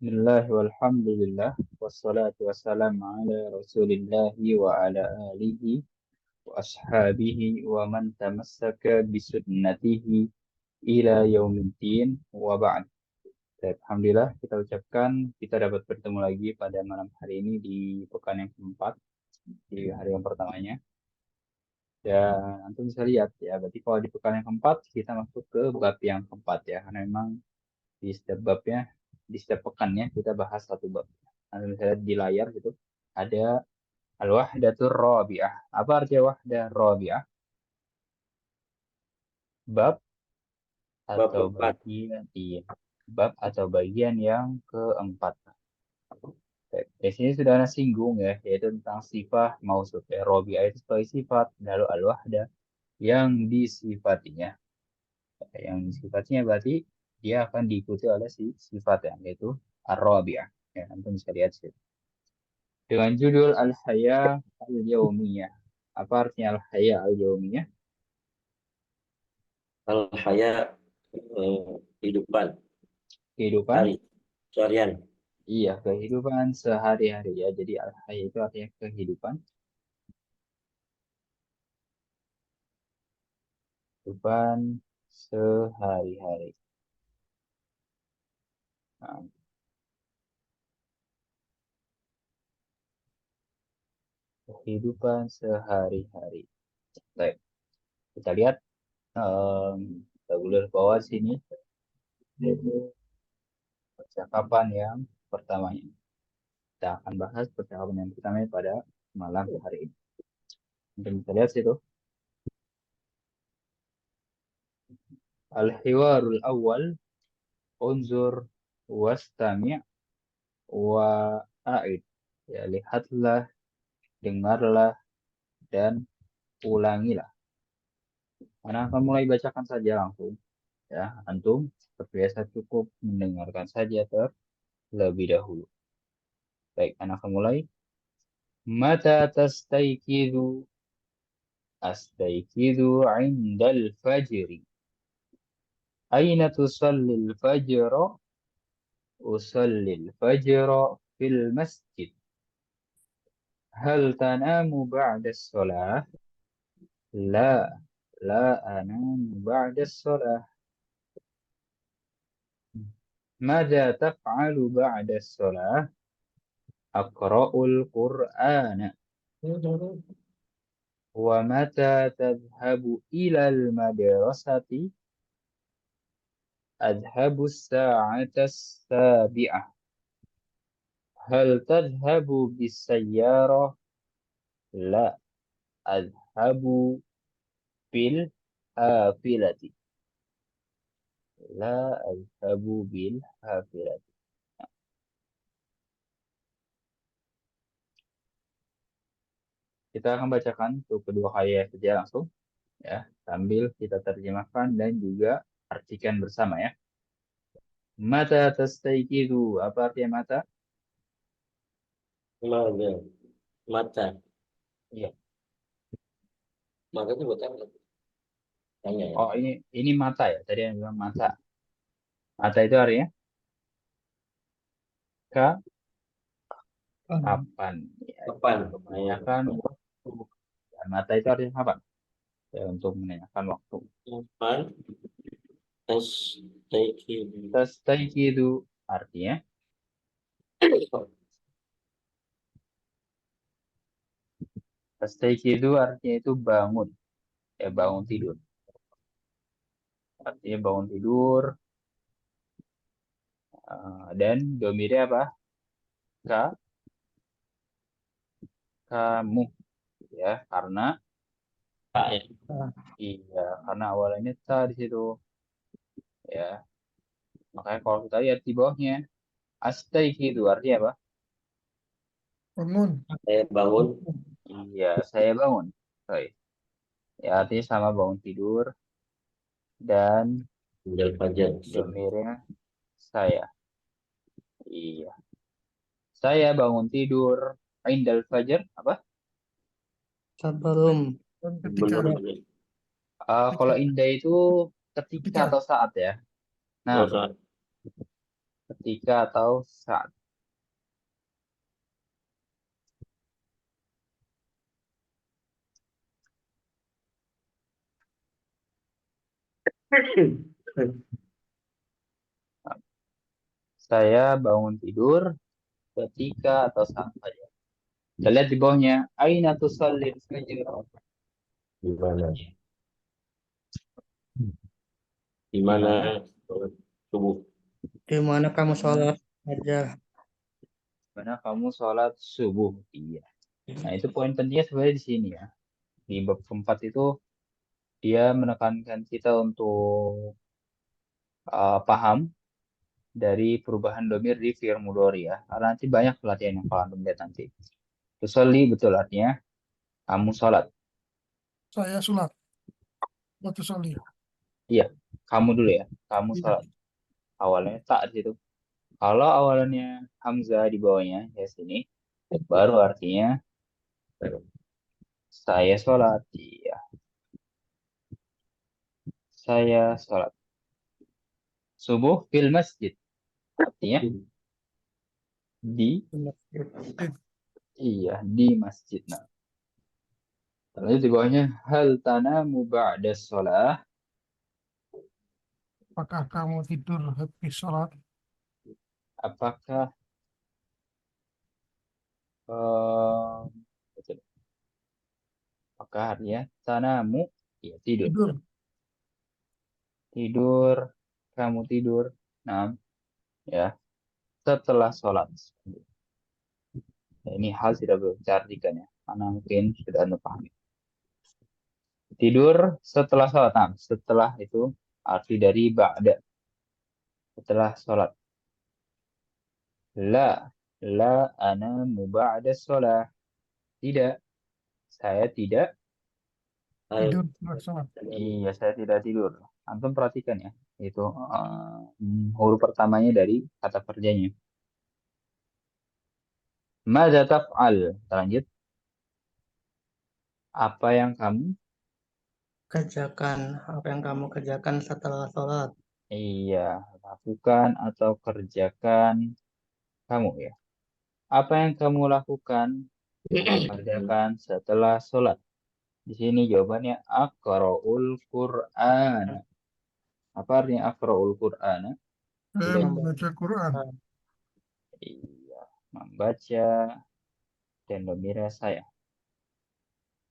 Bismillah walhamdulillah wassalatu wassalamu ala rasulillahi wa ala alihi wa ashabihi wa man tamassaka bisunnatihi ila yaumiddin wa ba'd. Baik, alhamdulillah kita ucapkan kita dapat bertemu lagi pada malam hari ini di pekan yang keempat, di hari yang pertamanya. Dan antum bisa lihat ya, berarti kalau di pekan yang keempat kita masuk ke bab yang keempat ya, karena memang di setiap babnya, di setiap pekannya kita bahas satu bab. Nah, misalnya di layar gitu ada al-wahdatur rabi'ah. Apa artinya wahdah rabi'ah? Bab Bab atau keempat. bagian, iya. Bab atau bagian yang keempat. Di sini sudah ada singgung ya, yaitu tentang sifat mausuf. Ya, rabi'ah itu sebagai sifat, lalu al-wahdah yang disifatinya. Yang disifatinya berarti dia akan diikuti oleh si sifat yang yaitu ar-rabi'ah. Ya, antum bisa lihat sih. Dengan judul Al-Haya Al-Yaumiyah. Apa artinya Al-Haya Al-Yaumiyah? Al-haya, kehidupan Kehidupan, hari seharian. iya, kehidupan sehari-hari ya. Jadi Al-Haya itu artinya kehidupan, kehidupan sehari-hari. Nah, kehidupan sehari-hari. Baik, kita lihat tabular bawah sini, yaitu percakapan yang pertamanya. Kita akan bahas percakapan yang pertama pada malam hari ini. Untuk kita lihat situ. Al-Hiwarul Awal, Unzur wastami' wa'aid. Ya, lihatlah, dengarlah, dan ulangilah. Mana akan mulai bacakan saja langsung. Ya, antum seperti biasa cukup mendengarkan saja terlebih dahulu. Baik, anak akan mulai. Mata tastaykidu astaykidu indal fajri. Aina tusallil fajra? Usallil fajra fil masjid. Hal tanamu ba'da sholah? لا لا أنام بعد الصلاة. ماذا تفعل بعد الصلاة؟ أقرأ القرآن. ومتى تذهب إلى المدرسة؟ أذهب الساعة 7. هل تذهب بالسيارة؟ لا، أذهب بالحافلة. لا أذهب بالحافلة. Kita akan bacakan untuk kedua kali saja langsung, ya, sambil kita terjemahkan dan juga artikan bersama ya. Mata tastayqidu, apa artinya mata? Mata, mata, Iya. mata itu buat apa? Tanya ya. Oh, ini mata ya. Tadi yang bilang mata. Mata itu artinya kapan? Ya, Kapan? untuk menanyakan waktu. Dan mata itu artinya kapan? Ya, untuk menanyakan waktu. Kapan? Tes, Tastayqidu artinya tastayqidu artinya itu bangun. Ya, bangun tidur. Artinya bangun tidur. Dan domirnya apa? Ka, kamu. Ya, karena Pak ya. iya, karena awalnya ta di situ. Ya, makanya kalau kita lihat di bawahnya, astaiki itu artinya apa? Bangun. Saya bangun. Iya, saya bangun. Baik. Ya, artinya sama bangun tidur dan Udah fajar. domirnya saya. Iya. Saya bangun tidur. Indal fajar apa? Sebelum ketika Belum. Kalau ketika indah itu ketika ketika atau saat ya. Nah, Oh, saat. ketika atau saat. Saya bangun tidur ketika atau saat saja. Kita lihat di bawahnya. Aina tusallil fajr. Di mana? Di Di mana mana? sholat subuh? Di mana kamu sholat aja? Mana kamu sholat subuh? Iya. Nah, itu poin pentingnya sebenarnya di sini ya. Di bab keempat itu dia menekankan kita untuk paham dari perubahan domir di fi'il mudhari ya. Karena nanti banyak pelatihan yang kalian lihat nanti. Tusolli betul artinya kamu sholat. Saya sholat. Waktu sholat. Iya, kamu dulu ya. Kamu Iya. sholat. Awalnya tak di situ. Kalau awalnya hamzah di bawahnya ya sini, baru artinya saya sholat. Iya, saya sholat. Subuh fil masjid. Artinya di iya di masjid. Nah, lalu di bawahnya hal tanamu ba'da sholat. Apakah kamu tidur habis sholat? Apakah eh, betul. Apakah artinya tanamu ya tidur. Tidur. Tidur kamu tidur. Nah, ya setelah sholat. Ya, ini hal tidak berartikan ya. Karena mungkin sudah Anda pahami. Tidur setelah sholat. Nah, setelah itu arti dari ba'da. Setelah sholat. La, la ana ba'da sholat. Tidak, saya tidak. Tidur setelah sholat. Iya, saya tidak tidur. Antum perhatikan ya. Itu huruf pertamanya dari kata kerjanya. Mada taf'al. Kita lanjut. Apa yang kamu? Kerjakan apa yang kamu kerjakan setelah sholat. Iya, lakukan atau kerjakan kamu ya. Apa yang kamu lakukan atau kerjakan setelah sholat? Di sini jawabannya aqra'ul Qur'an. Apa artinya aqra'ul Qur'an? Saya Tidak. membaca Quran. Iya, membaca dan gembira saya.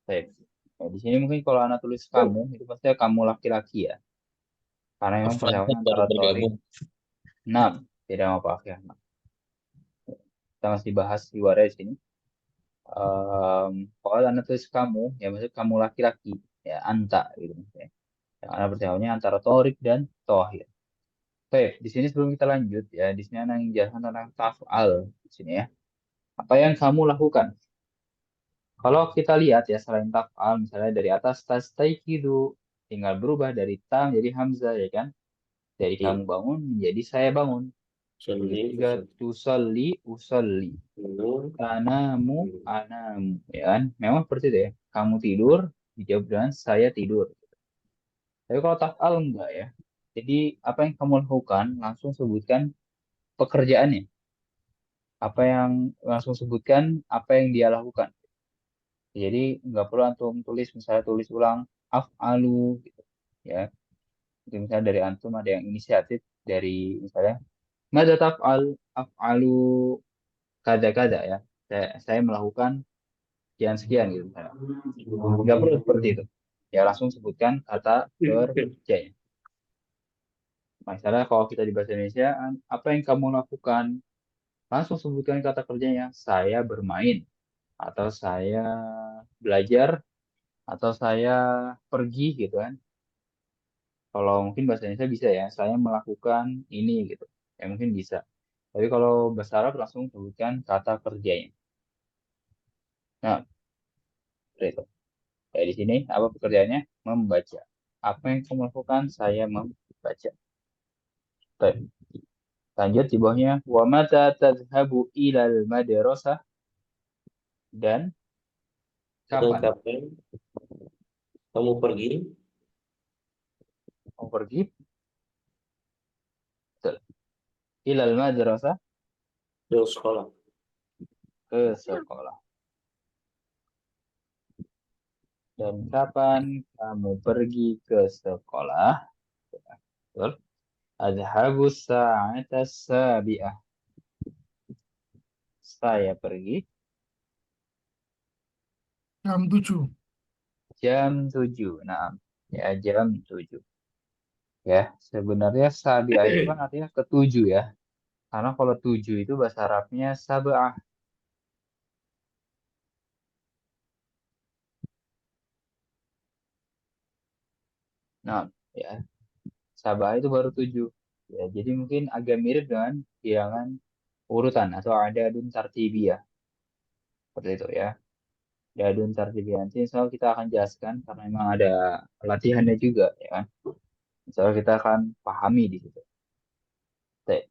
Baik. Nah, di sini mungkin kalau anak tulis kamu, itu pasti kamu laki-laki ya. Karena memang persamaan baru antara torik bergabung. 6. Tidak apa ya. Kita masih bahas di wadah di sini. Kalau anak tulis kamu, ya maksudnya kamu laki-laki. Ya, anta gitu maksudnya. Yang anak persawaannya antara torik dan tohir. Baik, di sini sebelum kita lanjut ya, di sini anak jelaskan tentang taf'al di sini ya. Apa yang kamu lakukan? Kalau kita lihat ya selain taf'al misalnya dari atas tastayqidu tinggal berubah dari ta menjadi hamzah ya kan? Dari Iya. kamu bangun menjadi saya bangun. Sholli, Juga tusalli usalli. nur, Tanamu anamu ya kan? Memang seperti itu ya. Kamu tidur dijawab dengan saya tidur. Tapi kalau taf'al enggak ya. Jadi apa yang kamu lakukan langsung sebutkan pekerjaannya. Apa yang langsung sebutkan apa yang dia lakukan. Jadi nggak perlu antum tulis misalnya tulis ulang af'alu gitu ya. Jadi misalnya dari antum ada yang inisiatif dari misalnya mada taf'al af'alu kada ya. Saya melakukan sekian sekian gitu misalnya. Nggak perlu seperti itu. Ya langsung sebutkan kata kerjanya. Misalnya kalau kita di bahasa Indonesia, apa yang kamu lakukan? Langsung sebutkan kata kerjanya. Saya bermain atau saya belajar atau saya pergi gitu kan. Kalau mungkin bahasa Indonesia bisa ya, saya melakukan ini gitu. Ya mungkin bisa. Tapi kalau bahasa Arab langsung sebutkan kata kerjanya. Nah, seperti itu. Kayak di sini, apa pekerjaannya? Membaca. Apa yang kamu lakukan? Saya membaca. Baik. Lanjut di bawahnya. Wa mata tadhhabu ilal madrasah dan dan kapan kapan kamu pergi? kamu pergi? Betul. Ilal madrasah, Ke sekolah. ke sekolah. Dan kapan kamu pergi ke sekolah? Betul. Adhabu sa'ata sabi'ah. Saya pergi Jam 7. jam 7. Nah, ya jam 7. Ya, sebenarnya sabi'ah itu kan artinya ketujuh ya. Karena kalau 7 itu bahasa Arabnya sab'ah. Nah, ya, sab'ah itu baru 7. Ya, jadi mungkin agak mirip dengan bilangan urutan atau adadun tartibiyah. Seperti itu ya. Adadun tartibiyah. Nanti insya Allah kita akan jelaskan karena memang ada latihannya juga ya kan. Insya Allah kita akan pahami di situ. Baik,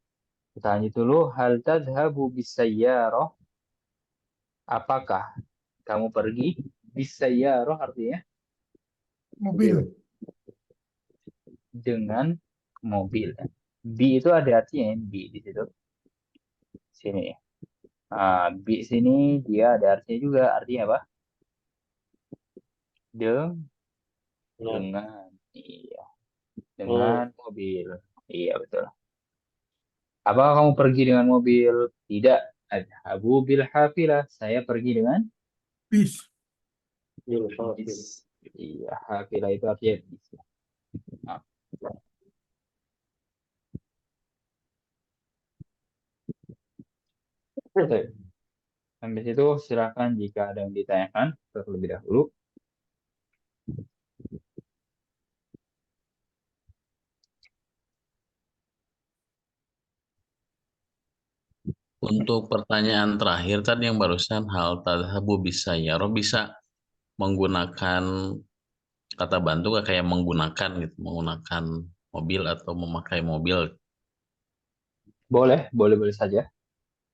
kita lanjut dulu. Hal tadhabu bisayyarah. Apakah kamu pergi bisayyarah artinya Mobil. dengan mobil. Bi itu ada artinya ya, bi di situ. Sini. Nah, bi sini dia ada artinya juga. Artinya apa? Nah, Dengan. Iya. oh, Dengan mobil. Iya, betul. Apakah kamu pergi dengan mobil? Tidak. Adhabu bil hafilah. Saya pergi dengan Bis. bil hafil. bis. Iya, hafilah itu artinya bis. Nah, baik. Sampai situ silakan jika ada yang ditanyakan terlebih dahulu. Untuk pertanyaan terakhir tadi yang barusan hal tadhabu bisa ya roh bisa menggunakan kata bantu gak kayak menggunakan gitu, menggunakan mobil atau memakai mobil. Boleh, boleh saja.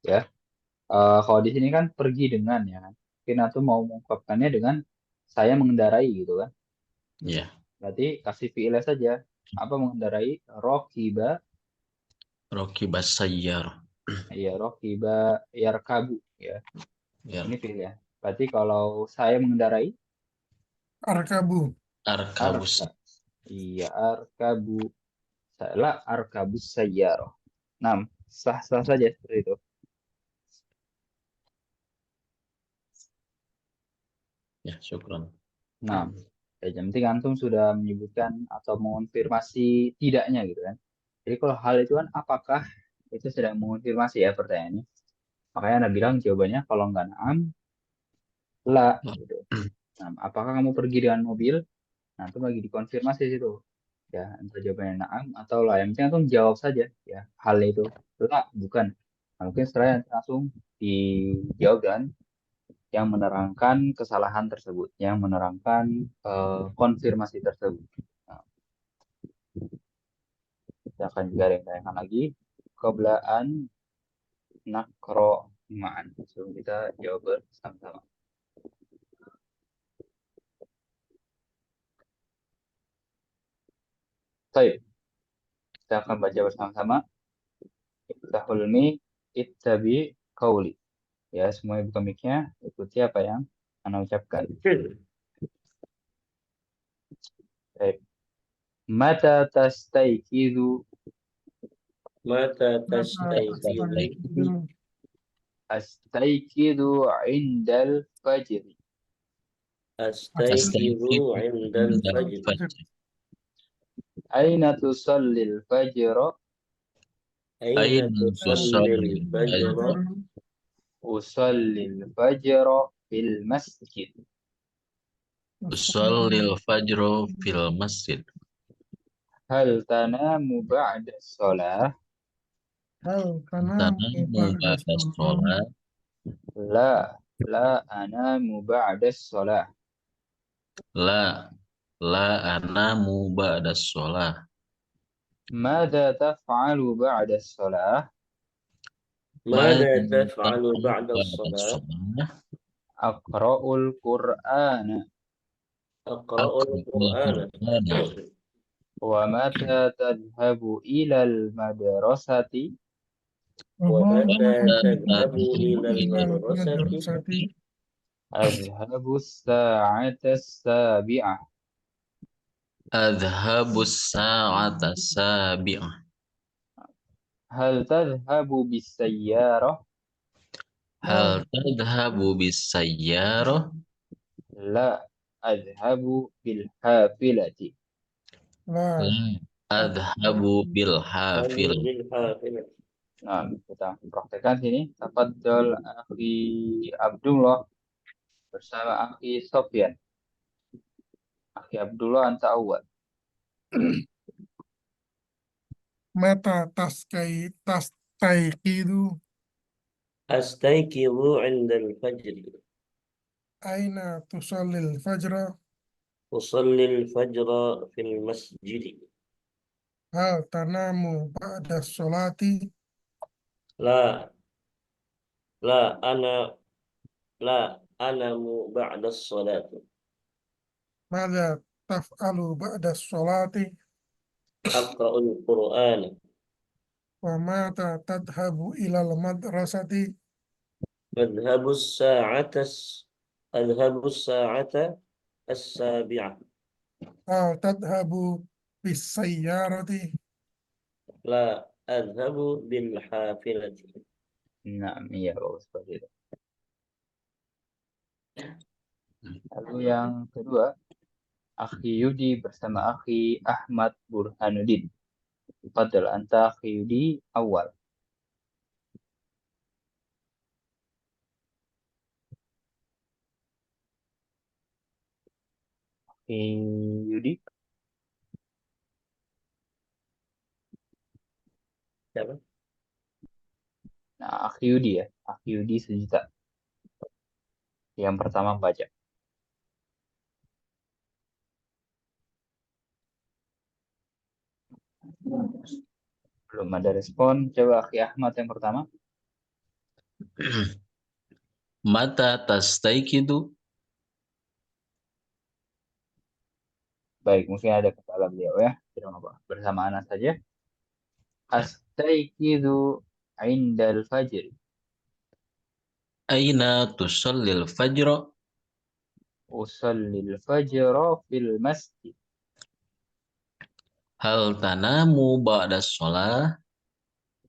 Ya. Kalau di sini kan pergi dengan ya. Mungkin atau mau mengungkapkannya dengan saya mengendarai gitu kan. Ya, Berarti kasih fi'ilnya saja. Apa mengendarai? Rokiba. roki basayyar. Ya, rokiba yarkabu. Ya, Ya, ini fi'ilnya. Berarti kalau saya mengendarai, Arkabu. arkabus. arka. Iya, arkabu. Salah, arkabus sayyarah. Nah, sah-sah saja seperti itu. Ya, syukran. Nah, yang penting antum sudah menyebutkan atau mengonfirmasi tidaknya gitu kan. Jadi kalau hal itu kan apakah itu sedang mengonfirmasi ya pertanyaannya. Makanya Anda bilang jawabannya kalau nggak naam, la. Gitu. Nah, apakah kamu pergi dengan mobil? Nah, itu lagi dikonfirmasi situ. Ya, entah jawabannya naam atau la. Yang penting antum jawab saja ya hal itu. La, bukan. Nah, mungkin setelah nanti langsung dijawab dan yang menerangkan kesalahan tersebut, yang menerangkan konfirmasi tersebut. Nah, kita akan juga tanyakan lagi keblaan nakro ma'an. Sebelum kita jawab bersama-sama. Baik, kita akan baca bersama-sama. Iftahul mi ittabi qauli. Ya, semuanya buka mic-nya, ikuti apa yang Anda ucapkan. Baik. Mata tastaikidu mata tastayqizu astaikidu indal fajri. astayqizu indal fajr. Aina tusallil fajra Aina tusallil fajr. usallil fajra fil masjid. Usallil fajro fil masjid. Hal tanamu ba'da shalah? Hal Tanamu ba'da sholat. La, la anamu ba'da shalah. La, la anamu ba'da sholat. Mada taf'alu ba'da shalah? Mada taf'alu ba'da shalah? Aqra'ul Qur'ana. Aqra'ul Qur'ana. Wa mata tadhhabu ilal madrasati? ومتى ومتى تذهب إلى إلى المدرسة؟ المدرسة؟ أذهب الساعة السابعة. أذهب الساعة السابعة. هل تذهب بالسيارة؟ هل تذهب بالسيارة؟ لا، أذهب بالحافلة. لا لا، أذهب بالحافلة. بالحافلة. Nah, kita praktekkan sini. Tafadhol Akhi Abdullah bersama Akhi Sofyan. Akhi Abdullah anta awal. متى تستيقظ؟ أستيقظ عند الفجر. أين تصلي الفجر؟ أصلي الفجر في المسجد. هل تنام بعد الصلاة؟ لا لا أنا لا أنام بعد الصلاة. ماذا تفعل بعد الصلاة؟ أقرأ القرآن. ومتى تذهب إلى المدرسة؟ أذهب الساعة أذهب الساعة السابعة. هل تذهب بالسيارة؟ لا، أذهب بالحافلة. Nah, iya bagus seperti itu. Lalu yang kedua, Akhi Yudi bersama Akhi Ahmad Burhanuddin. Tafadhol anta Akhi Yudi awal. Akhi Yudi. Siapa? Nah, Akhi Yudi ya. Akhi Yudi sejuta. Yang pertama baca. Belum ada respon. Coba Akhi Ahmad yang pertama. Mata tastaiqidu? Baik, mungkin ada kepala beliau ya. Tidak apa. Bersama anak saja. Astaiqidu indal fajr. Aina tusallil fajra? Usallil fajra fil masjid. Hal tanamu ba'da sholah?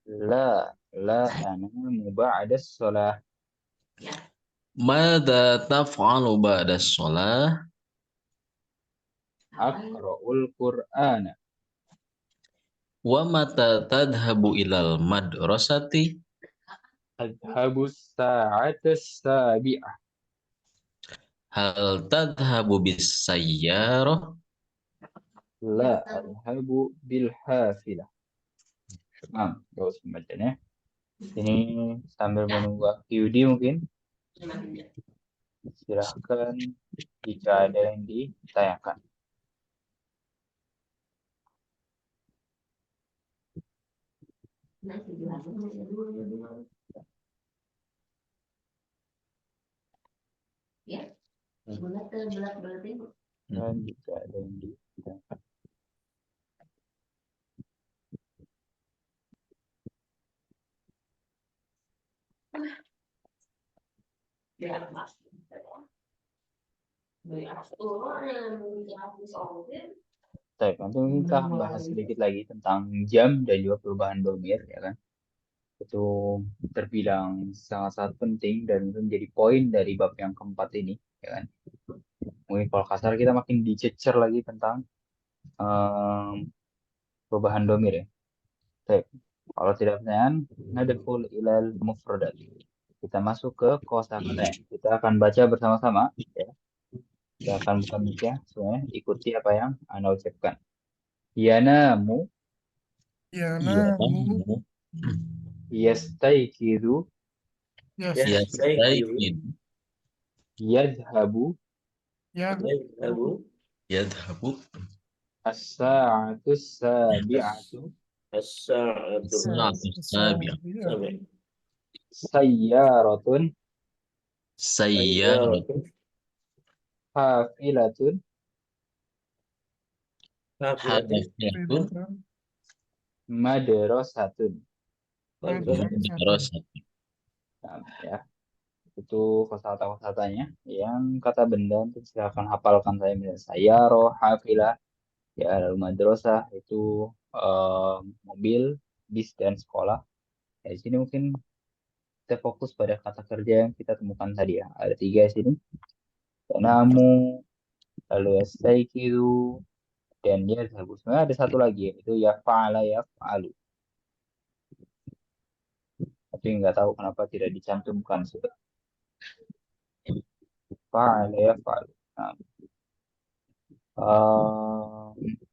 La, la anamu ba'da sholah. Mada taf'alu ba'da sholah? Aqra'ul Qur'ana. Wa mata tadhabu ilal madrasati? Adhabus sa'atas sabi'ah. Hal tadhabu bis sayyarah? La adhabu bil hafilah. Nah, terus pembacanya. Ini sambil menunggu Yudi mungkin. Silahkan jika ada yang ditanyakan. Dan jika ada yang ditanyakan. Baik, nanti mungkin kita akan bahas sedikit lagi tentang jam dan juga perubahan domir, ya kan? Itu terbilang sangat-sangat penting dan itu menjadi poin dari bab yang keempat ini, ya kan? Mungkin kalau kasar kita makin dicecer lagi tentang perubahan domir ya. Baik, kalau tidak pertanyaan, nadkhul ilal mufradat. Kita masuk ke kosakata. Kita akan baca bersama-sama, ya. Kita akan buka mic-nya, semuanya ikuti apa yang Anda ucapkan. Yanamu, ينام yastaykidu, يستيقظ. yadhabu, يذهب Yadhabu as-sa'atu sabi'atu, الساعة sabi'ah. السابعة. sayyaratun, Sayyarah. hafilatun, حافلة. Hafilatun. madrasatun. Madrasah. Madrasati. Nah, ya, itu kosakata-kosakatanya. Yang kata benda itu silakan hafalkan saya. Misalnya sayyarah, hafilah, ya lalu madrasah itu mobil, bis dan sekolah. Ya, di sini mungkin kita fokus pada kata kerja yang kita temukan tadi ya. Ada 3 di sini. Tanamu, lalu yastaikidu, dan dia sebenarnya ada satu lagi yaitu ya fa'ala ya fa'alu. Tapi nggak tahu kenapa tidak dicantumkan sudah. Fa'ala ya fa'alu. Nah,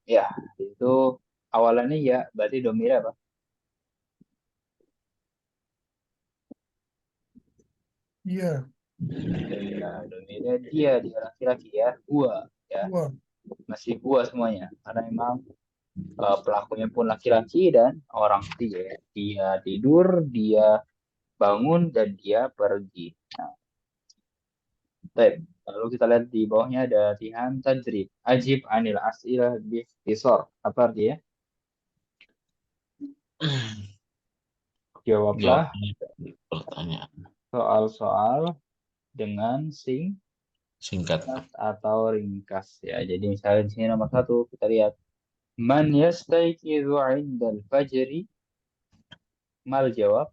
ya itu awalannya ya berarti domir apa? Iya. Ya, domirnya dia laki-laki ya, gua ya, Gua. masih gua semuanya karena memang pelakunya pun laki-laki dan orang ketiga ya. Dia tidur, dia bangun dan dia pergi. Nah, baik. Lalu kita lihat di bawahnya ada latihan tajrib. Ajib anil as'ilah bihtisar. Apa artinya? Jawablah Jawabnya pertanyaan soal-soal dengan singkat. singkat atau ringkas ya. Jadi misalnya di sini nomor 1 kita lihat man yastayqizu 'indal fajri, mal jawab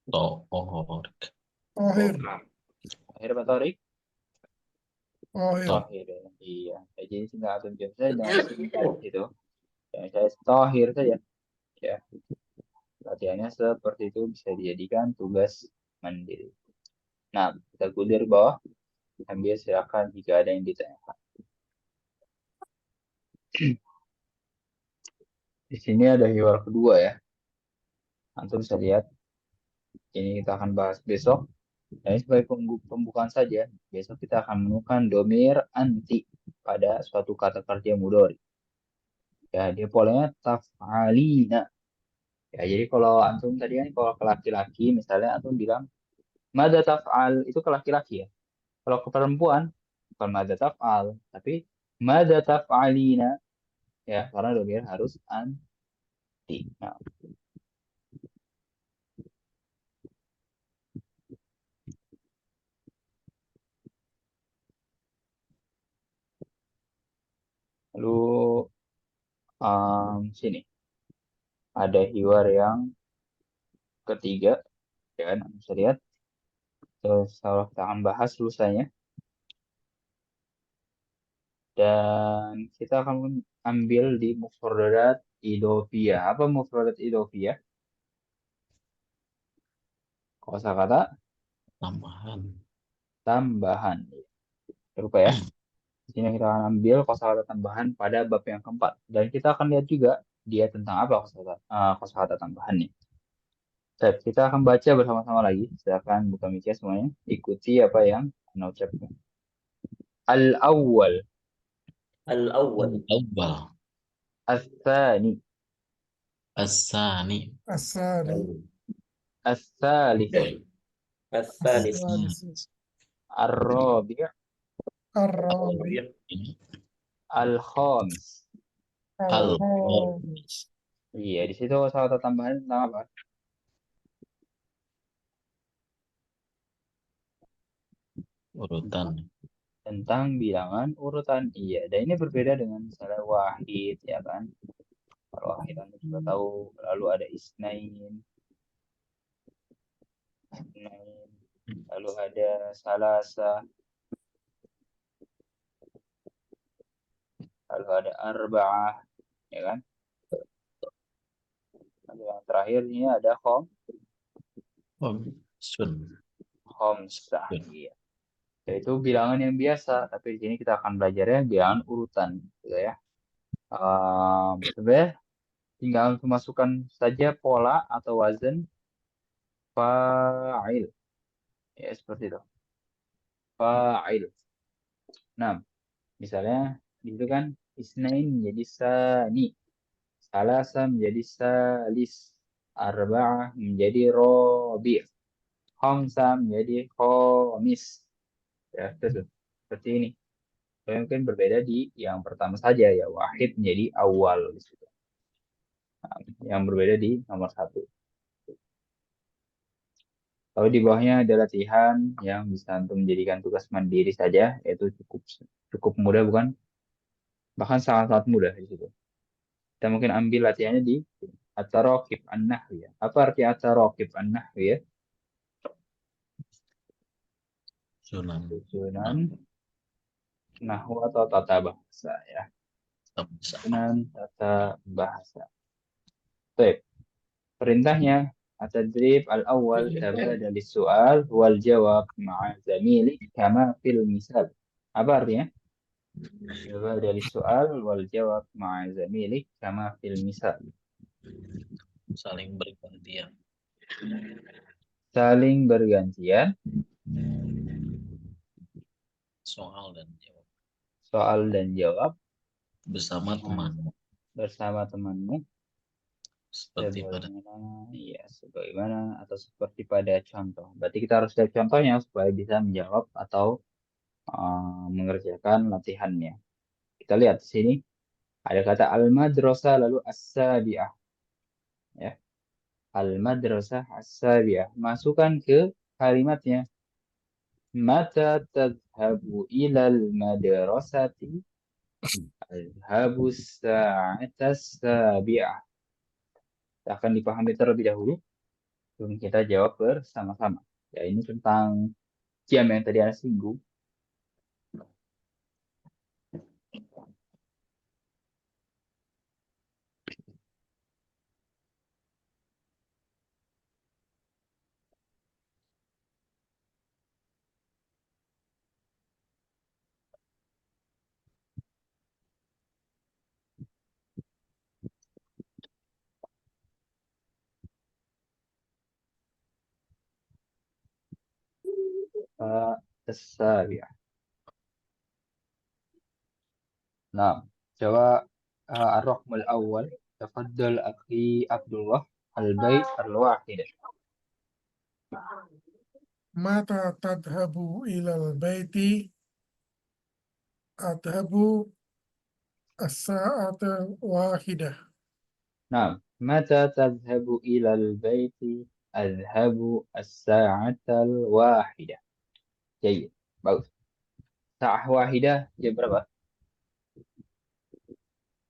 Tohorik. Tohir. akhir apa Torik? Tohir. Tohir ya. Iya. Ya, jadi tinggal atur jawab saja dengan singkat gitu. Ya, saya tohir saja. Ya, latihannya seperti itu bisa dijadikan tugas mandiri. Nah, kita kulir bawah. Ambil silakan jika ada yang ditanyakan. Di sini ada hiwar kedua ya. Antum bisa lihat. Ini kita akan bahas besok. Nah, ini sebagai pembukaan saja. Besok kita akan menemukan domir anti pada suatu kata kerja mudhari. Ya, dia polanya taf'alina. Ya, jadi kalau antum tadi kan kalau ke laki-laki, misalnya antum bilang mada taf'al itu ke laki-laki ya. Kalau ke perempuan bukan mada taf'al, tapi mada taf'alina ya karena domir harus anti. Nah, lalu sini ada hiwar yang ketiga, ya kan? Bisa lihat. Terus kalau kita akan bahas lusanya dan kita akan ambil di mufradat idofiyah. Apa mufradat idofiyah? Kosakata Tambahan. tambahan. Lupa ya. Di sini kita akan ambil kosakata tambahan pada bab yang keempat. Dan kita akan lihat juga dia tentang apa kosakata tambahannya. Baik, kita akan baca bersama-sama lagi. Silakan buka mic semuanya. Ikuti apa yang Anda ucapkan. Al-awwal, الأول Awal. al-thani, Asani. Asani. al-thalith, الثالث Asalis. al-rabi', Ar-Rabi. al-khamis. Al-Khamis. Iya, di situ kosakata tambahan tentang apa? Urutan. Tentang bilangan urutan. Iya, dan ini berbeda dengan misalnya wahid, ya kan? Kalau wahid Anda juga tahu, lalu ada isnain, lalu ada salasa, lalu ada arba'ah, ya kan? Lalu yang terakhir ini ada Sun. khomsah. Iya. Yaitu bilangan yang biasa, tapi di sini kita akan belajarnya bilangan urutan, gitu ya. Sebenarnya tinggal masukkan saja pola atau wazan fa'il, ya seperti itu. Fa'il. Nah, misalnya itu kan isnain menjadi sani, salasa menjadi salis, arba'ah menjadi robi', khamsa menjadi khomis. Ya, itu seperti ini. Tapi mungkin berbeda di yang pertama saja ya, wahid menjadi awal di situ. yang berbeda di nomor 1. Lalu di bawahnya ada latihan yang bisa antum menjadikan tugas mandiri saja, yaitu cukup mudah bukan? Bahkan sangat-sangat mudah di situ. Kita mungkin ambil latihannya di at-taraqib an-nahwiyah. Apa arti at-taraqib an-nahwiyah? Susunan nahwu atau tata bahasa ya. Susunan tata bahasa. Baik. Perintahnya at-tadrib al-awwal tabada lis-su'al wal jawab ma'a zamilik kama fil misal. Apa artinya? Tabada lis-su'al wal jawab ma'a zamilik kama fil misal. Saling bergantian. Saling bergantian Soal dan jawab. soal dan jawab Bersama teman. bersama temanmu Seperti pada sebagaimana atau seperti pada contoh. Berarti kita harus lihat contohnya supaya bisa menjawab atau mengerjakan latihannya. Kita lihat di sini ada kata al-madrasah lalu as-sabi'ah. Ya. Al-madrasah as-sabi'ah. Masukkan ke kalimatnya. Mata tadhhabu ilal madrasati? Adhabu sa'ata sabi'ah. Akan dipahami terlebih dahulu. Sebelum kita jawab bersama-sama. Ya, ini tentang jam yang tadi Anda singgung. السابعة. نعم. جواب الرقم الأول. تفضل أخي عبد الله. البيت الواحد. متى تذهب إلى البيت؟ أذهب الساعة الواحدة. نعم. متى تذهب إلى البيت؟ أذهب الساعة الواحدة. جيد. bagus. Sa'ah wahidah jam berapa?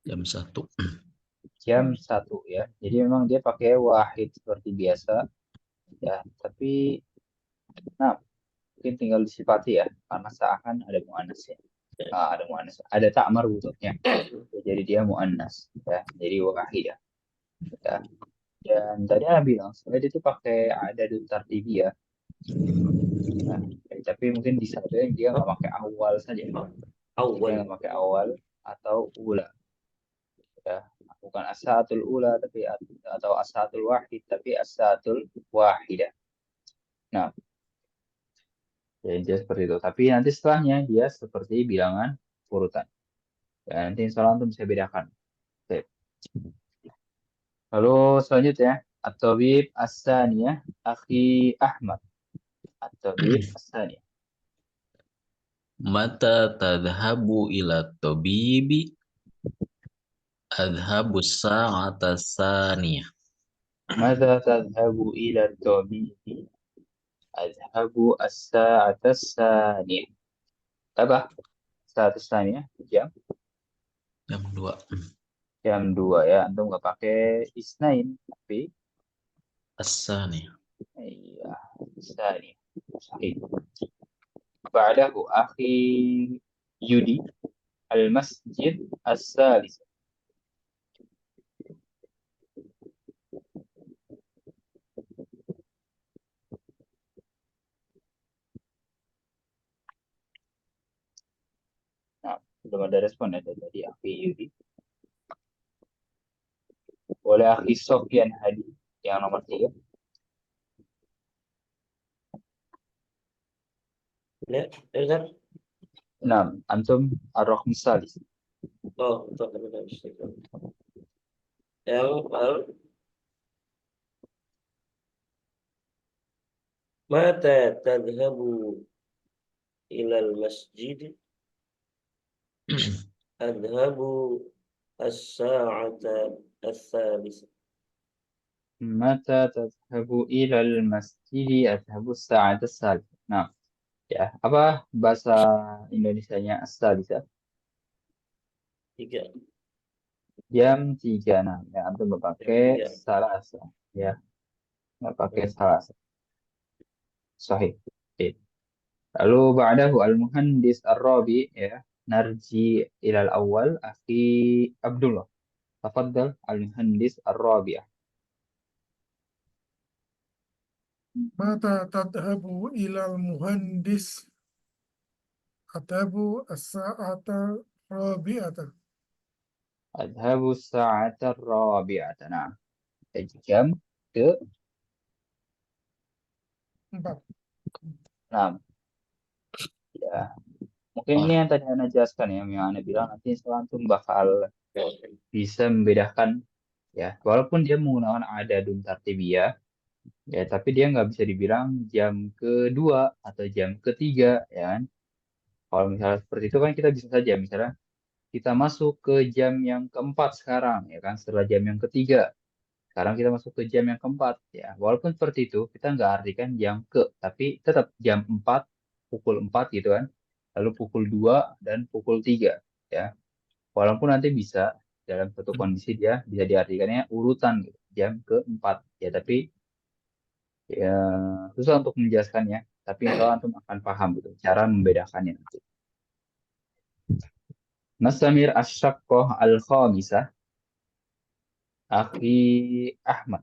jam 1. Jam 1 ya. Jadi memang dia pakai wahid seperti biasa. Ya, tapi mungkin tinggal disifati ya, karena sa'ah kan ada mu'annas ya. Ada mu'annas. Ada tak marbutnya. Jadi dia mu'annas ya. Jadi wahidah. Ya. Dan tadi Ana bilang sebenarnya itu pakai adadut tartibiyah. Nah, tapi mungkin di satu yang dia nggak pakai awal saja. Dia nggak pakai awal atau ula. Ya, bukan as-saatul ula tapi atau as-saatul wahid tapi as-saatul wahidah. Nah, jadi dia seperti itu. Tapi nanti setelahnya dia seperti bilangan urutan. Ya, nanti insya Allah bisa bedakan. Oke. Lalu selanjutnya at-tabib as-saniyah akhi Ahmad. At-tabib as-saniyah. Mata tadhabu ila tabibi? Adhabu sa'ata saniyah. Mata tadhabu ila tabibi? Adhabu as-sa'ata as-saniyah. Apa? Saat as-saniyah jam Jam 2. jam 2 ya. Antum nggak pakai isnain tapi As-saniyah. iya as-saniyah. Sahih. Ba'dahu akhi Yudi al-masjid as-salis. Nah, belum ada respon ya dari akhi Yudi. Oleh akhi Sofyan Hadi yang nomor 3. Ya, Ustaz. Nah, antum ar-raqm salis. Oh, betul, betul, betul. Yang lalu, mata tadhabu ilal masjid? Adhabu as-sa'ata الثالثة. متى تذهب إلى المسجد؟ أذهب الساعة الثالثة. Nah, ya, apa bahasa Indonesianya as-salisa? 3. Jam 3. Nah, ya, antum nggak pakai Jam 3. salasa. Ya, nggak pakai salasa. Sahih. Oke. Lalu ba'dahu al-muhandis ar-rabi, ya. Narji ilal awal, akhi Abdullah. Tafaddal al-muhandis ar-rabi. متى تذهب إلى المهندس؟ أذهب الساعة الرابعة. Adhabu sa'ata rabi'ata. Nah, jam ke 4. 6. Ya, mungkin ini Wah, yang tadi Anda jelaskan ya, yang Anda bilang nanti insya Allah antum bakal bisa membedakan ya, walaupun dia menggunakan adadun tartibiyah, ya, tapi dia nggak bisa dibilang jam kedua atau jam ketiga, ya kan? Kalau misalnya seperti itu kan kita bisa saja, misalnya kita masuk ke jam yang keempat sekarang, ya kan? Setelah jam yang ketiga, sekarang kita masuk ke jam yang keempat, ya. Walaupun seperti itu, kita nggak artikan jam ke, tapi tetap jam 4, pukul 4 gitu kan. Lalu pukul 2 dan pukul 3, ya. Walaupun nanti bisa dalam satu kondisi dia bisa diartikannya urutan gitu, jam keempat, ya. Tapi ya susah untuk menjelaskannya. Tapi insya Allah antum akan paham gitu, cara membedakannya nanti. Nasamir Asyaqqah Al-Khamisah, Akhi Ahmad.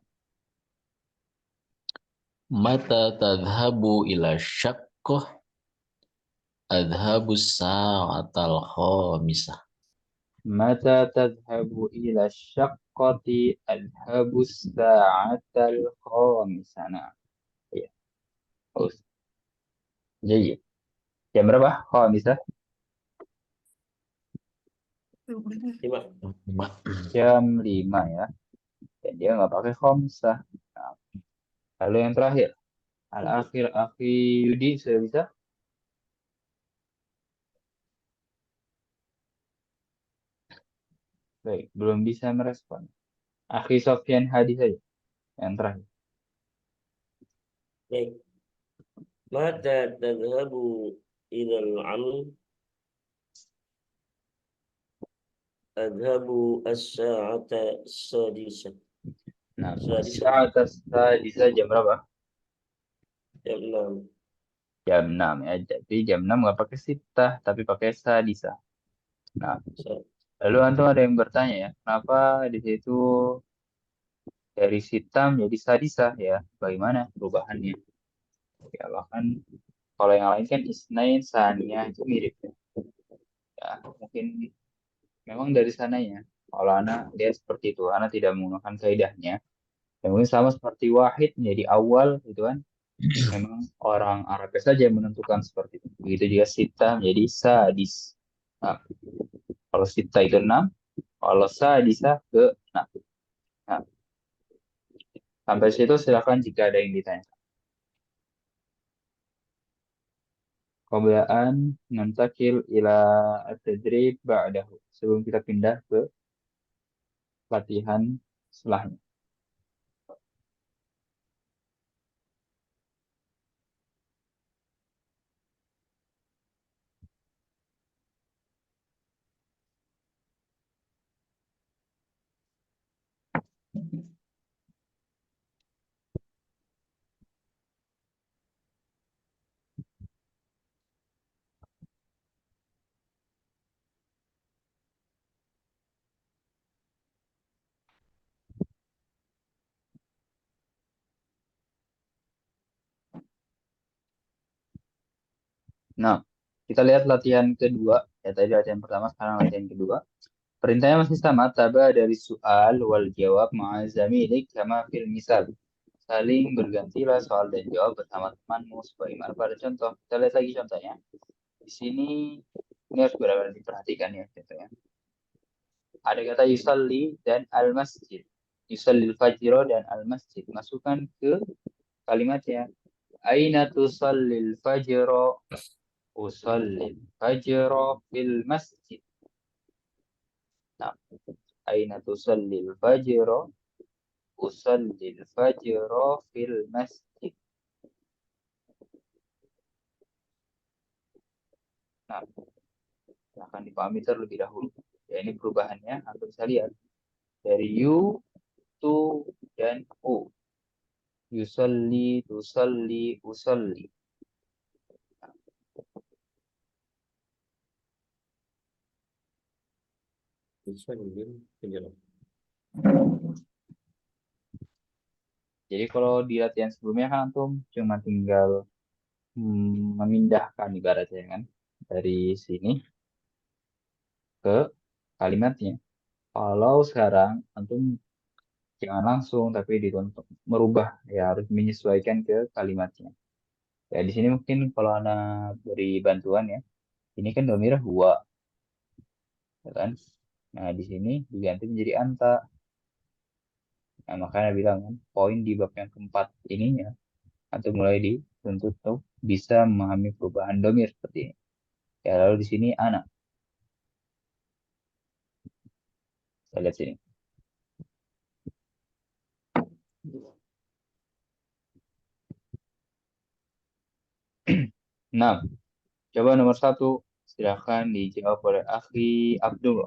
mata tadhabu ila syaqqah adhabu sa'atal khamisah. Mata tadhabu ila syaqqati adhabu sa'atal khamisah. Nah, ya. Bagus. Jadi, jam berapa? Khamisah? 5. Jam 5 ya. Dan dia nggak pakai khamisah. Nah, lalu yang terakhir, al-akhir akhi Yudi sudah bisa? Baik, belum bisa merespon. Akhi Sofyan Hadi saja yang terakhir. Baik. Mata tadhabu ilal amal? Adhabu as-sa'ata as-sadisah. Nah, Sadisah. saat bisa jam berapa? Jam 6. Jam 6 ya. Jadi jam 6 nggak pakai sitah, tapi pakai sadisa. Nah, lalu antum ada yang bertanya ya, kenapa di situ dari sitam jadi sadisa ya? Bagaimana perubahannya? Ya, bahkan kalau yang lain kan isnain sananya itu mirip ya. Ya, mungkin memang dari sananya. Kalau anak dia seperti itu, anak tidak menggunakan kaidahnya. Yang mungkin sama seperti wahid menjadi awal gitu kan. Memang orang Arab saja yang menentukan seperti itu. Begitu juga sita menjadi sadis. Nah, kalau sita itu 6, kalau sadisa ke 6. Nah, sampai situ silakan jika ada yang ditanya. Qablaan nantakil ila at-tadrib ba'dahu. Sebelum kita pindah ke latihan setelahnya. Nah, kita lihat latihan kedua. Ya, tadi latihan pertama, sekarang latihan kedua. Perintahnya masih sama, taba dari soal wal jawab ma'azamilik sama fil misal. Saling bergantilah soal dan jawab bersama temanmu sebagaimana pada contoh. Kita lihat lagi contohnya. Di sini ini harus benar-benar diperhatikan ya contohnya. Ada kata yusalli dan al-masjid. Yusallil fajro dan al-masjid. Masukkan ke kalimatnya. Aina tusallil fajro? Usallil fajro fil masjid. Nah, aina tusallil fajra, usallil fajra fil masjid. Nah, akan dipahami terlebih dahulu. Ya, ini perubahannya, Anda bisa lihat. Dari you, to, dan u. Yusalli, tusalli, usalli. Jadi kalau di latihan sebelumnya kan antum cuma tinggal memindahkan ibaratnya kan dari sini ke kalimatnya. Kalau sekarang antum jangan langsung tapi dituntut merubah ya harus menyesuaikan ke kalimatnya. Ya di sini mungkin kalau anak beri bantuan ya. Ini kan domirnya huwa, ya kan? Nah di sini diganti menjadi anta. Nah makanya bilang kan poin di bab yang keempat ininya atau mulai dituntut tuh bisa memahami perubahan domir seperti ini. Ya lalu di sini anak. Saya lihat sini. Nah, coba nomor 1 silakan dijawab oleh Akhi Abdullah.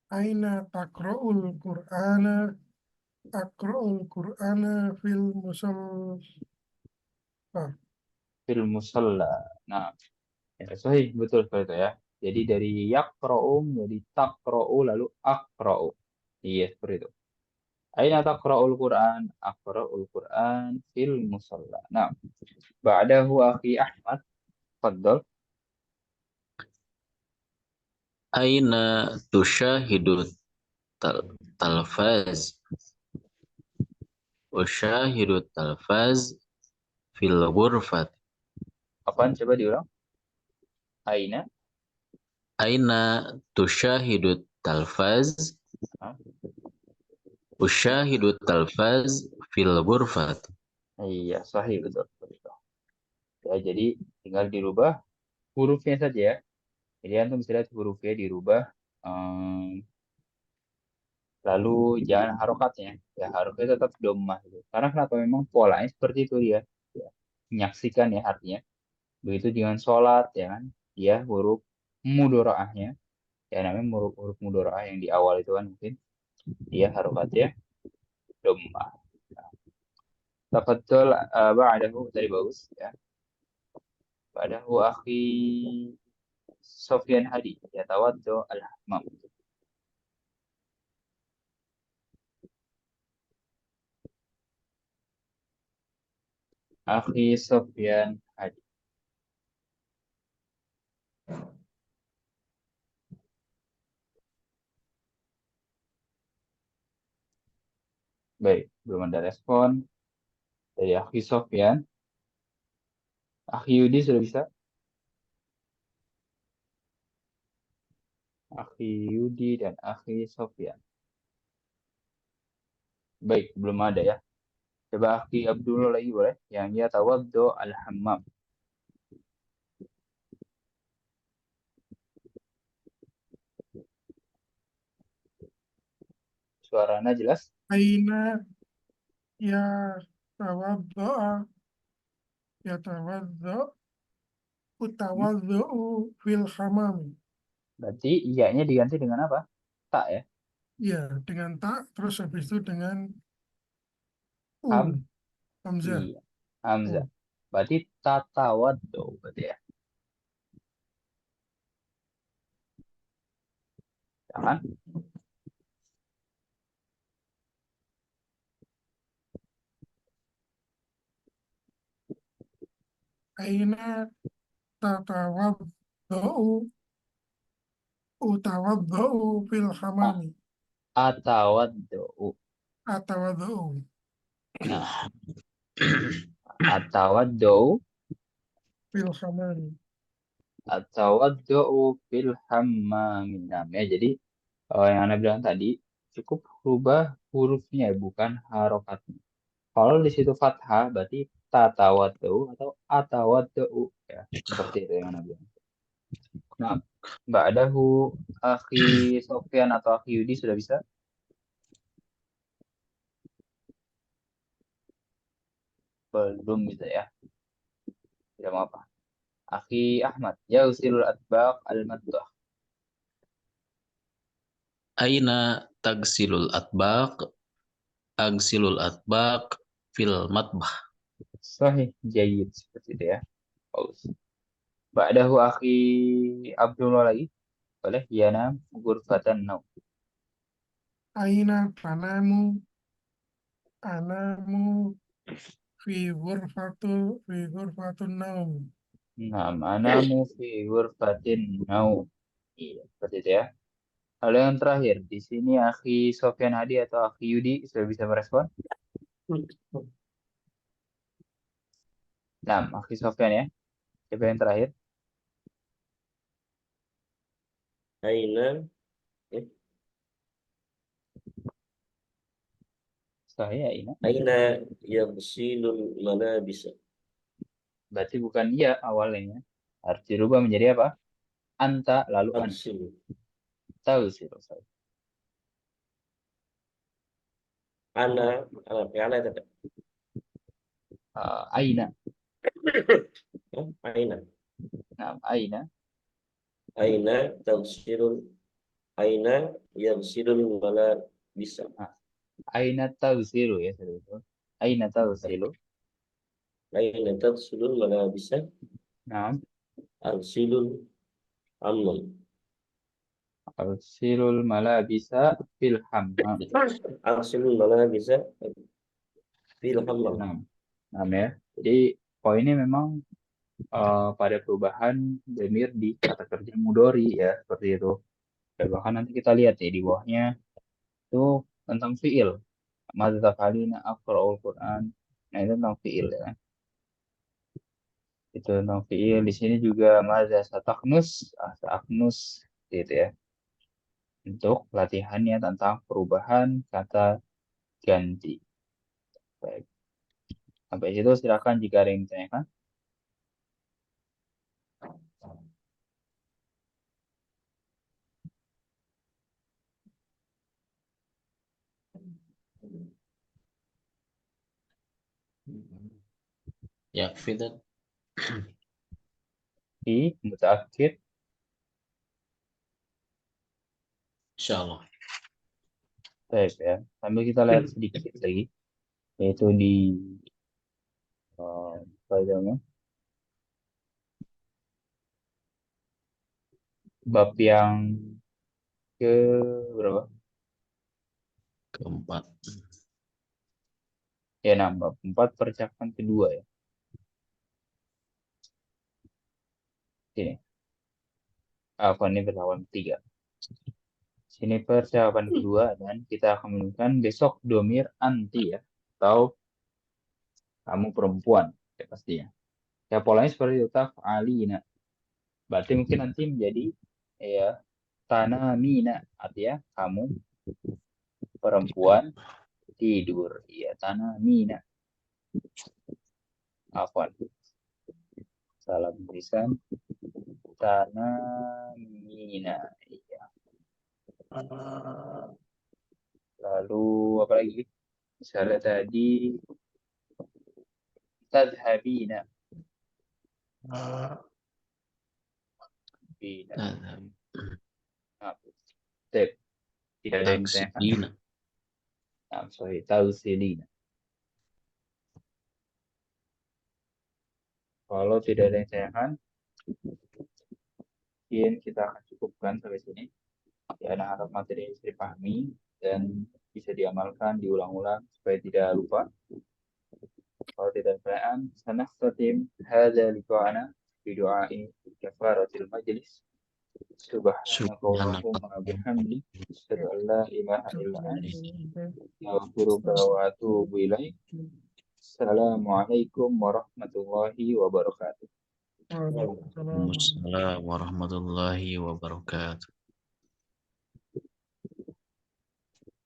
Aina takra'ul Qur'ana akra'ul Qur'ana fil musalla. Fil musalla. Nah, ya, sahih betul seperti itu ya. Jadi dari yaqra'u menjadi taqra'u lalu aqra'u. Iya, seperti itu. Aina taqra'ul Qur'an? Aqra'ul Qur'an fil musalla. Nah, ba'dahu akhi Ahmad. Faddal. Aina tusyahidu talfaz. Usyahidu talfaz fil ghurfat. Apaan? Coba diulang. Aina. Aina tusyahidu talfaz. Hah? Usyahidu talfaz fil ghurfat. Iya, sahih betul. Seperti itu. Ya, jadi tinggal dirubah hurufnya saja ya. Jadi antum bisa lihat hurufnya dirubah. Lalu jangan harokatnya. Ya, harokatnya tetap domah gitu. Karena kenapa memang polanya seperti itu dia. Ya, menyaksikan ya artinya. Begitu dengan sholat ya kan. Dia huruf mudoroahnya. Ya namanya huruf mudoroah yang di awal itu kan mungkin. Dia harokatnya domah. Tafadhol ba'dahu tadi bagus ya. Ba'dahu akhi Sofyan Hadi. Ya tawaddo al-hamam. Akhi Sofyan Hadi. Baik, belum ada respon dari Akhi Sofyan. Akhi Yudi sudah bisa? Akhi Yudi dan Akhi Sofyan. Baik, belum ada ya. Coba Akhi Abdullah lagi boleh? Yang ya tawaddo al-hammam. Suaranya jelas? Aina ya tawaddo'a ya tawaddo' utawaddo'u fil hamami. Berarti iya-nya diganti dengan apa? Tak ya? Ya, dengan tak, terus habis itu dengan Ham, hamzah. iya. Hamzah. Berarti tatawaddo berarti ya. Jangan. Aina tatawaddo'u utawaddo'u fil hamami. Atawaddo. Atawaddo'u. Nah, atawaddo. Fil hamami. Atawaddo fil hammam. Nah, ya, jadi yang Anda bilang tadi cukup rubah hurufnya bukan harokatnya. Kalau di situ fathah berarti tatawadu atau atawadu ya seperti itu yang Anda bilang. Nah, Ba'dahu akhi Sofyan atau akhi Yudi sudah bisa? Belum bisa ya. Tidak apa. Akhi Ahmad, yausilul atbaq al-maddah. Aina tagsilul atbaq? Agsilul atbaq fil matbah. Sahih, jayyid seperti itu ya. Bagus. Ba'dahu akhi Abdullah lagi. Boleh yanam ghurfatan naum. Aina tanamu anamu fi ghurfatun naum. Nah, anamu fi ghurfatin naum. Iya, seperti itu ya. Lalu yang terakhir, di sini akhi Sofyan Hadi atau akhi Yudi sudah bisa merespon? Nah, akhi Sofyan ya. Siapa yang terakhir? Aina Saya ini. Aina yaghsilul malabisa. Berarti bukan iya awalnya. Harus dirubah menjadi apa? Anta lalu an. Aghsil. Tahu sih Ustaz. Ana tidak. Aina. Aina. Nah, aina. Aina taghsilul Aina yaghsilul malabisa. Nah, aina tahu silu ya. Aina tahu silu. Aina taghsilul malabisa. Nah, Aghsilul amam. silul malabisa fil hammam. Aghsilul malabisa fil hammam. Nah, nah ya. Jadi poinnya memang pada perubahan domir di kata kerja mudori ya seperti itu. Dan bahkan nanti kita lihat ya di bawahnya itu tentang fiil. Madza falina aqra'ul Quran. Nah, itu tentang fiil ya. Itu tentang fiil. Di sini juga madza sataknus, sataknus gitu ya. Untuk latihannya tentang perubahan kata ganti. Baik. Sampai situ silakan jika ada yang ditanyakan. Ya, Fidat. Di mutaakhir. Insyaallah. Baik ya. Sambil kita lihat sedikit lagi. Yaitu di apa namanya, bab yang ke berapa? Keempat. Ya, nah, bab 4 percakapan kedua ya. Sini. Ini percakapan ketiga. Sini percakapan kedua dan kita akan menemukan besok domir anti ya. Atau kamu perempuan ya pastinya. Ya polanya seperti itu taf'alina. Berarti mungkin nanti menjadi ya tanamina, artinya kamu perempuan tidur. Iya, tanamina. Afwan. Salah tulisan. Tanamina. Iya. Lalu apa lagi? Misalnya tadi tadhabina. Bina. Nah, tidak ada yang ditanyakan. Taksilina. Nah, sorry, tausilina. Kalau tidak ada yang ditanyakan, mungkin kita akan cukupkan sampai sini. Ya, nah, harap materi ini bisa dipahami dan bisa diamalkan, diulang-ulang supaya tidak lupa. Kalau tidak ada pertanyaan, sanakhtatim hadza liqa'ana bi du'a'i kafaratil majlis. Subhanakallahumma wa bihamdik, asyhadu an la ilaha illa anta, astaghfiruka wa atubu ilaik. Assalamualaikum warahmatullahi wabarakatuh. Waalaikumsalam. Waalaikumsalam warahmatullahi wabarakatuh.